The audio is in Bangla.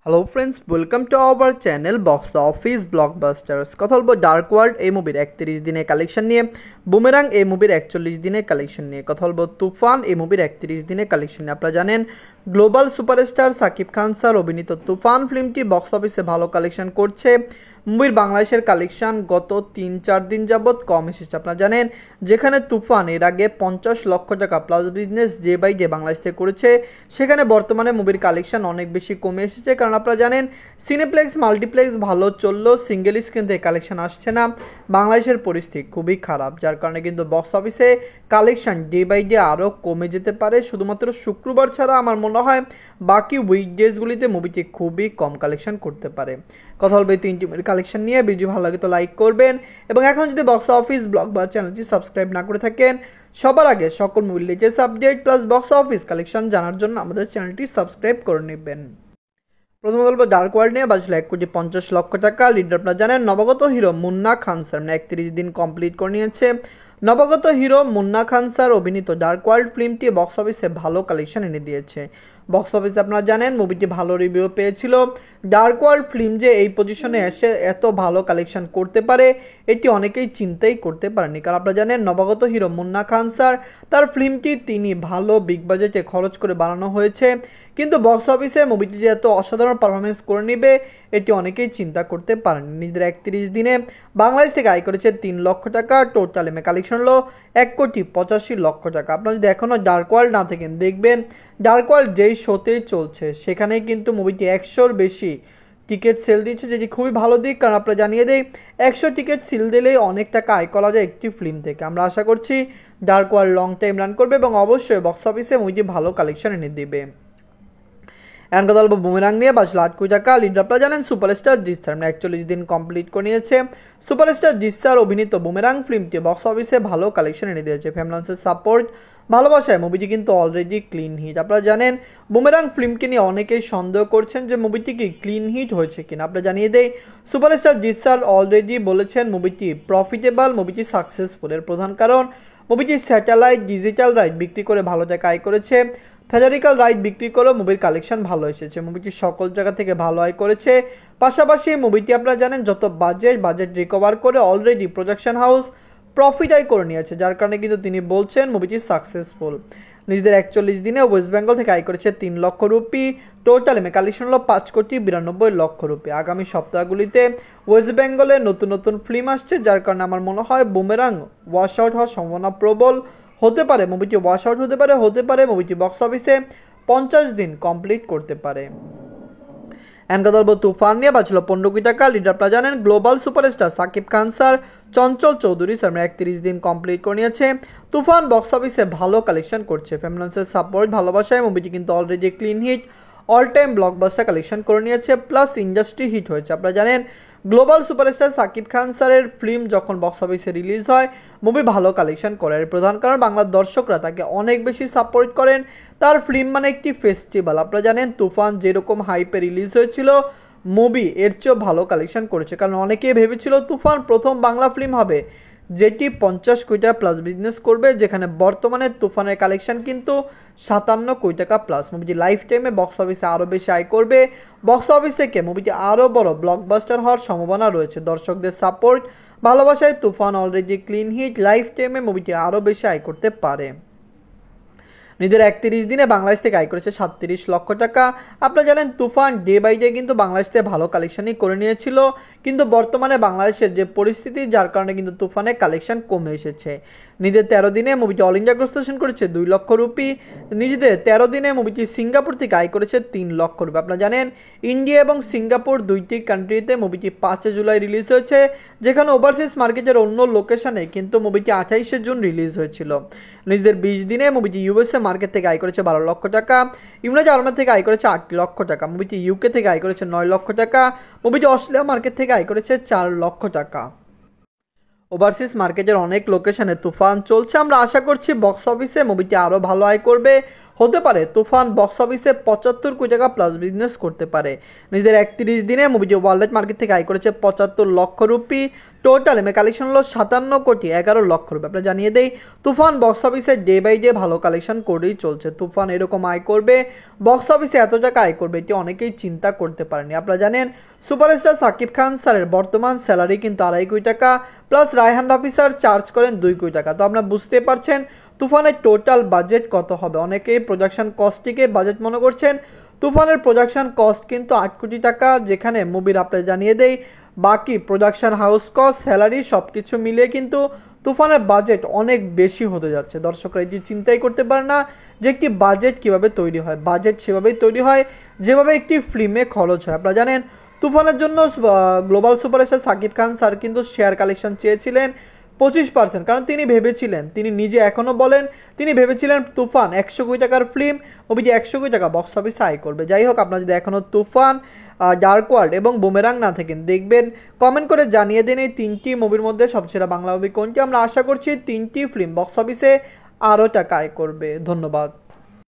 Hello friends, welcome to our channel box office blockbusters. কথা বলবো ডার্ক ওয়ার্ল্ড এই মুভির 31 দিনের কালেকশন নিয়ে, বুমেরাং এই মুভির 41 দিনের কালেকশন নিয়ে, কথা বলবো তুফান এই মুভির 31 দিনের কালেকশন নিয়ে। আপনারা জানেন global superstar Shakib Khan sir অভিনীত তুফান ফিল্মটি বক্স অফিসে ভালো কালেকশন করছে। মুভির বাংলাদেশের কালেকশন গত 3-4 দিন যাবৎ কম এসেছে। আপনারা জানেন যেখানে তুফান এর আগে 50 লক্ষ টাকা plus business day by day Bangladesh থেকে করেছে, সেখানে বর্তমানে মুভির কালেকশন অনেক বেশি কমে এসেছে। কারণ আপনারা জানেন সিনেপ্লেক্স মাল্টিপ্লেক্স ভালো চললো, সিঙ্গেল স্ক্রিন থেকে কালেকশন আসছে না, বাংলাদেশের পরিস্থিতি খুবই খারাপ, যার কারণে কিন্তু বক্স অফিসে কালেকশন ডে বাই ডে আরও কমে যেতে পারে। শুধুমাত্র শুক্রবার ছাড়া আমার মনে হয় বাকি উইকডেজগুলিতে মুভিটি খুবই কম কালেকশন করতে পারে। কথা বলবে 3টি কালেকশন নিয়ে। ভিডিও ভালো লাগে তো লাইক করবেন, এবং এখন যদি বক্স অফিস ব্লগ বা চ্যানেলটি সাবস্ক্রাইব না করে থাকেন, সবার আগে সকল মুভির latest update plus box office collection জানার জন্য আমাদের চ্যানেলটি সাবস্ক্রাইব করে নেবেন। প্রথমে বলবো ডার্ক ওয়ার্ল্ড নিয়ে। বাজলো 1,50,00,000 টাকা। লিডার আপনারা জানেন নবাগত হিরো মুন্না খান স্যার 31 দিন কমপ্লিট করে নিয়েছে। নবাগত হিরো মুন্না খান স্যার অভিনীত ডার্ক ওয়ার্ল্ড ফিল্মটি বক্স অফিসে ভালো কালেকশন এনে দিয়েছে। বক্স অফিসে আপনারা জানেন মুভিটি ভালো রিভিউ পেয়েছিল। ডার্ক ওয়ার্ল্ড ফিল্ম যে এই পজিশনে এসে এত ভালো কালেকশন করতে পারে এটি অনেকেই চিন্তাই করতে পারেনি। কারণ আপনারা জানেন নবাগত হিরো মুন্না খান স্যার তার ফিল্মটি তিনি ভালো বিগ বাজেটে খরচ করে বানানো হয়েছে, কিন্তু বক্স অফিসে মুভিটি যে এত অসাধারণ পারফরমেন্স করে নেবে এটি অনেকেই চিন্তা করতে পারেন। নিজেদের 31 দিনে বাংলাদেশ থেকে আয় করেছে 3 লক্ষ টাকা। টোটাল কালেকশন হলো 1,85,00,000 টাকা। আপনারা যদি এখনও ডার্ক ওয়ার্ল্ড না থাকেন, দেখবেন ডার্ক ওয়ার্ল্ড যেই শোতেই চলছে সেখানেই কিন্তু মুভিটি 100-র বেশি টিকিট সেল দিচ্ছে, যেটি খুবই ভালো দিক। কারণ আপনারা জানিয়ে দেই 100 টিকিট সেল দিলেই অনেক টাকা আয় করা যায় একটি ফিল্ম থেকে। আমরা আশা করছি dark world long time run করবে এবং অবশ্যই বক্স অফিসে মুভিটি ভালো কালেকশন এনে দেবে। এখন কথা বলবো বুমেরাং নিয়ে। বাজলো 8 কোটি টাকা। লিডার আপনারা জানেন সুপারস্টার জিৎ স্যার 41 দিন কমপ্লিট করে নিয়েছে। সুপারস্টার জিৎ স্যার অভিনীত বুমেরাং ফিল্মটি বক্স অফিসে ভালো কালেকশন এনে দিয়েছে। ফ্যামিলির সাপোর্ট ভালোবাসায় মুভিটি কিন্তু অলরেডি ক্লিন হিট। আপনারা জানেন বুমেরাং ফিল্মকে নিয়ে অনেকেই সন্দেহ করছেন যে মুভিটি কি ক্লিন হিট হয়েছে কিনা। আপনারা জানিয়ে দেই সুপারস্টার জিৎ স্যার অলরেডি বলেছেন মুভিটি প্রফিটেবল, মুভিটি সাকসেসফুল। এর প্রধান কারণ মুভিটি স্যাটেলাইট ডিজিটাল রাইট বিক্রি করে ভালো টাকা আয় করেছে, থিয়েটারিক্যাল রাইট বিক্রি করেও মুভির কালেকশন ভালো এসেছে। মুভিটি সকল জায়গা থেকে ভালো আয় করেছে। পাশাপাশি মুভিটি আপনারা জানেন যত বাজেট রিকভার করে অলরেডি প্রোডাকশন হাউস প্রফিট আয় করে নিয়েছে, যার কারণে কিন্তু তিনি বলছেন মুভিটি সাকসেসফুল। নিজেদের 41 দিনে ওয়েস্ট বেঙ্গল থেকে আয় করেছে 3 লক্ষ রুপি। টোটাল কালেকশন হলো 5,92,00,000 রুপি। আগামী সপ্তাহগুলিতে ওয়েস্ট বেঙ্গলে নতুন নতুন ফিল্ম আসছে, যার কারণে আমার মনে হয় বুমেরাং ওয়াশ আউট হওয়ার সম্ভাবনা প্রবল হতে পারে। মুভিটি ওয়াশ আউট হতে পারে মুভিটি বক্স অফিসে 50 দিন কমপ্লিট করতে পারে। এনকাদলব তুফান নিয়ে। বাঁচলো 15 কোটি টাকা। লিডার আপনারা জানেন global superstar Shakib Khan sir Chanchal Chowdhury sir 31 দিন কমপ্লিট করে নিয়েছে। তুফান বক্স অফিসে ভালো কালেকশন করছে। ফ্যামিলির সাপোর্ট ভালোবাসায় মুভিটি কিন্তু already clean hit, all time blockbuster collection করে নিয়েছে, প্লাস ইন্ডাস্ট্রি হিট হয়েছে। আপনারা জানেন গ্লোবাল সুপারস্টার সাকিব খান স্যারের ফিল্ম যখন বক্স অফিসে রিলিজ হয় মুভি ভালো কালেকশন করে। এর প্রধান কারণ বাংলার দর্শকরা তাকে অনেক বেশি সাপোর্ট করেন। তার ফিল্ম মানে একটি ফেস্টিভ্যাল। আপনারা জানেন তুফান যেরকম হাইপে রিলিজ হয়েছিল মুভি এর চেয়েও ভালো কালেকশন করেছে, কারণ অনেকেই ভেবেছিল তুফান প্রথম বাংলা ফিল্ম হবে যেটি 50 কোটি টাকা প্লাস বিজনেস করবে, যেখানে বর্তমানে তুফানের কালেকশন কিন্তু 57 কোটি টাকা প্লাস। মুভিটি লাইফ টাইমে বক্স অফিসে আরও বেশি আয় করবে। বক্স অফিস থেকে মুভিটি আরও বড় ব্লকবাস্টার হওয়ার সম্ভাবনা রয়েছে। দর্শকদের সাপোর্ট ভালোবাসায় তুফান অলরেডি ক্লিন হিট, লাইফ টাইমে মুভিটি আরও বেশি আয় করতে পারে। নিজের 31 দিনে বাংলাদেশ থেকে আয় করেছে 37 লক্ষ টাকা। আপনারা জানেন তুফান ডে বাই ডে কিন্তু বাংলাদেশ থেকে ভালো কালেকশনই করে নিয়েছিল, কিন্তু বর্তমানে বাংলাদেশের যে পরিস্থিতি যার কারণে কিন্তু তুফানের কালেকশন কমে এসেছে। নিজের 13 দিনে মুভিটি অল ইন্ডিয়া গ্রস করেছে 2 লক্ষ রুপি। নিজেদের 13 দিনে মুভিটি সিঙ্গাপুর থেকে আয় করেছে 3 লক্ষ রুপি। আপনারা জানেন ইন্ডিয়া এবং সিঙ্গাপুর দুইটি কান্ট্রিতে মুভিটি 5 জুলাই রিলিজ হয়েছে, যেখানে ওভারসিজ মার্কেটের অন্য লোকেশনে কিন্তু মুভিটি 28 জুন রিলিজ হয়েছিল। নিজেদের 20 দিনে মুভিটি ইউএসএ মার্কেট থেকে আয় করেছে 12 লক্ষ টাকা। ইংরেজ আর্মের থেকে আয় করেছে 8 লক্ষ টাকা। মুভিটি ইউকে থেকে আয় করেছে 9 লক্ষ টাকা। মুভিটি অস্ট্রেলিয়া মার্কেট থেকে আয় করেছে 4 লক্ষ টাকা। ওভারসিজ মার্কেটের অনেক লোকেশনে তুফান চলছে। আমরা আশা করছি বক্স অফিসে মুভিটি আরও ভালো আয় করবে। হতে পারে তুফান বক্স অফিসে 75 কোটি টাকা প্লাস বিজনেস করতে পারে। নিজেদের 31 দিনে মুভিটি ওয়ার্ল্ড মার্কেট থেকে আয় করেছে 75 লক্ষ রুপি। টোটাল এমএ কালেকশন হলো 57 কোটি 11 লক্ষ রুপি। আপনারা জানিয়ে দেই তুফান বক্স অফিসে ডে বাই ডে ভালো কালেকশন করেই চলছে। তুফান এরকম আয় করবে, বক্স অফিসে এত টাকা আয় করবে, এটি অনেকেই চিন্তা করতে পারেনি। আপনারা জানেন সুপারস্টার সাকিব খান স্যারের বর্তমান স্যালারি কিন্তু 2.5 কোটি টাকা, plus Raihan Rafi sir charge করেন 2 কোটি টাকা। তো আপনারা বুঝতে পারছেন তুফানের টোটাল বাজেট কত হবে। অনেকেই প্রোডাকশন কস্টটিকে বাজেট মনে করছেন, তুফানের প্রোডাকশন কস্ট কিন্তু 8 কোটি টাকা, যেখানে মুভির আপনাদের জানিয়ে দেই বাকি প্রোডাকশন হাউস কস্ট স্যালারি সব কিছু মিলিয়ে কিন্তু তুফানের বাজেট অনেক বেশি হতে যাচ্ছে। দর্শকরা এটি চিন্তাই করতে পারে না যে একটি বাজেট কিভাবে তৈরি হয়। বাজেট সেভাবেই তৈরি হয় যেভাবে একটি ফিল্মে খরচ হয়। আপনারা জানেন তুফানের জন্য global superstar Shakib Khan sir কিন্তু শেয়ার কালেকশন চেয়েছিলেন 25%, কারণ তিনি ভেবেছিলেন, তিনি নিজে এখনও বলেন, তিনি ভেবেছিলেন তুফান 100 কোটি টাকার ফিল্ম, মুভিটি 100 কোটি টাকা বক্স অফিসে আয় করবে। যাই হোক, আপনারা যদি এখনও তুফান, ডার্ক ওয়ার্ল্ড এবং বুমেরাং না থাকেন, দেখবেন কমেন্ট করে জানিয়ে দিন এই 3টি মুভির মধ্যে সবচেয়ে বাংলা মুভি কোনটি। আমরা আশা করছি 3টি ফিল্ম বক্স অফিসে আরও টাকা আয় করবে। ধন্যবাদ।